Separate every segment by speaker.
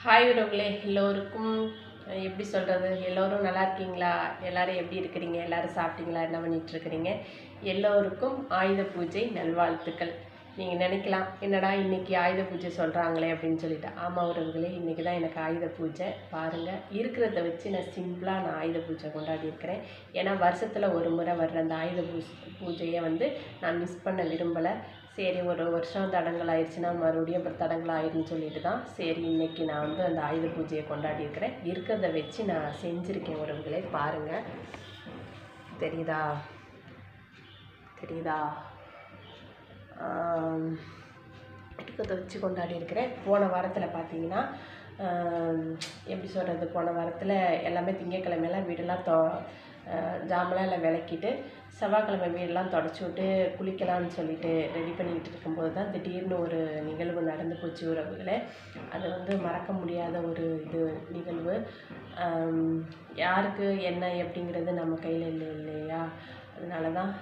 Speaker 1: Hi உறவுகளே, எல்லோருக்கும் எப்படி சொல்கிறது, எல்லோரும் நல்லா இருக்கீங்களா? எல்லோரும் எப்படி இருக்கிறீங்க? எல்லோரும் சாப்பிட்டீங்களா? என்ன பண்ணிகிட்ருக்கிறீங்க? எல்லோருக்கும் ஆயுத பூஜை நல்வாழ்த்துக்கள். நீங்கள் நினைக்கலாம், என்னடா இன்றைக்கி ஆயுத பூஜை சொல்கிறாங்களே அப்படின்னு சொல்லிட்டு. ஆமாம் உறவுகளே, இன்றைக்கி தான் எனக்கு ஆயுத பூஜை. பாருங்கள், இருக்கிறத வச்சு நான் சிம்பிளாக ஆயுத பூஜை கொண்டாடி இருக்கிறேன். ஏன்னா வருஷத்தில் ஒரு முறை வர்ற அந்த ஆயுத பூஜையை நான் மிஸ் பண்ண விரும்பலை. சரி, ஒரு வருஷம் தடங்கள் ஆயிடுச்சுன்னா மறுபடியும் அப்புறம் தடங்கள் ஆயிடுன்னு சொல்லிட்டு தான் சரி இன்றைக்கி நான் அந்த ஆயுத பூஜையை கொண்டாடி இருக்கிறேன். இருக்கிறத வச்சு நான் செஞ்சுருக்கேன் உறவுகளே. பாருங்கள், தெரியுதா தெரியுதா இருக்கிறத வச்சு கொண்டாடி இருக்கிறேன். போன வாரத்தில் பார்த்தீங்கன்னா எப்படி சொல்கிறது, போன வாரத்தில் எல்லாமே திங்கக்கிழமையெல்லாம் வீடெல்லாம் ஜாமெல்லாம் எல்லாம் விளக்கிட்டு செவ்வாய்க்கிழமை வீடெல்லாம் தொடச்சி விட்டு குளிக்கலாம்னு சொல்லிட்டு ரெடி பண்ணிக்கிட்டு இருக்கும்போது தான் திடீர்னு ஒரு நிகழ்வு நடந்து போச்சு உறவுகளே. அது மறக்க முடியாத ஒரு நிகழ்வு. யாருக்கு என்ன எப்படிங்கிறது நம்ம கையில் இல்லை இல்லையா? அதனால தான்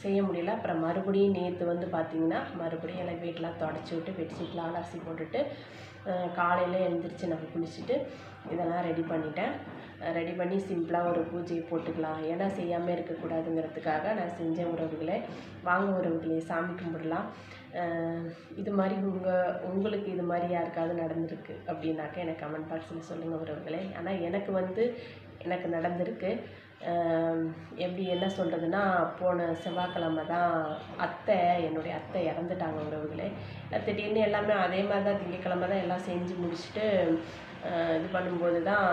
Speaker 1: செய்ய முடியல. அப்புறம் மறுபடியும் நேற்று பார்த்திங்கன்னா மறுபடியும் எல்லாம் வீட்டெலாம் தொடச்சி விட்டு பெட்ஷீட்லாம் அலசி போட்டுட்டு காலையில் எழுந்திரிச்சு நான் குளிச்சுட்டு இதெல்லாம் ரெடி பண்ணி சிம்பிளாக ஒரு பூஜையை போட்டுக்கலாம். ஏன்னா செய்யாமல் இருக்கக்கூடாதுங்கிறதுக்காக நான் செஞ்ச உறவுகளே. வாங்க உறவுகளே, சாமி கும்பிடலாம். இது மாதிரி உங்களுக்கு இது மாதிரி யாருக்காவது நடந்திருக்கு அப்படின்னாக்கா எனக்கு கமெண்ட் பாக்ஸில் சொல்லுங்கள் உறவுகளே. ஆனால் எனக்கு நடந்திருக்கு. எப்படி என்ன சொல்கிறதுனா, போன செவ்வாய்க்கிழமை தான் என்னுடைய அத்தை இறந்துட்டாங்க உறவுகளே. திடீர்னு எல்லாமே அதே மாதிரி தான் திங்கக்கிழமை தான் எல்லாம் செஞ்சு முடிச்சுட்டு இது பண்ணும்போது தான்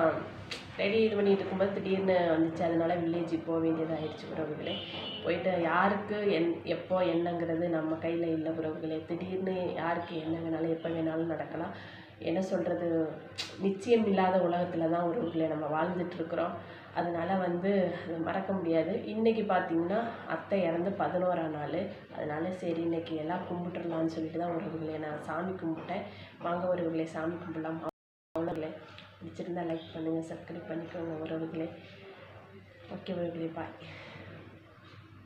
Speaker 1: இது பண்ணிகிட்டு இருக்கும்போது திடீர்னு வந்துச்சு. அதனால் வில்லேஜுக்கு போக வேண்டியதாகிடுச்சு உறவுகளே. போயிட்டு யாருக்கு எப்போ என்னங்கிறது நம்ம கையில் இல்லை உறவுகளே. திடீர்னு யாருக்கு என்ன வேணாலும் எப்போ வேணாலும் நடக்கலாம். என்ன சொல்கிறது, நிச்சயம் இல்லாத உலகத்தில் தான் உறவுகளை நம்ம வாழ்ந்துட்டுருக்குறோம். அதனால் அது மறக்க முடியாது. இன்றைக்கி பார்த்திங்கன்னா அத்தை இறந்து 11ஆம் நாள். அதனால் சரி இன்றைக்கி எல்லாம் கும்பிட்டுடலான்னு சொல்லிட்டு தான் உறவுகளே நான் சாமி கும்பிட்டேன். வாங்க உறவுகளே, சாமி கும்பிடலாம். உறவுகளே, பிடிச்சிருந்தால் லைக் பண்ணுங்கள், சப்ஸ்கிரைப் பண்ணிக்கோங்க உறவுகளே. ஓகே உறவுகளே, பாய்.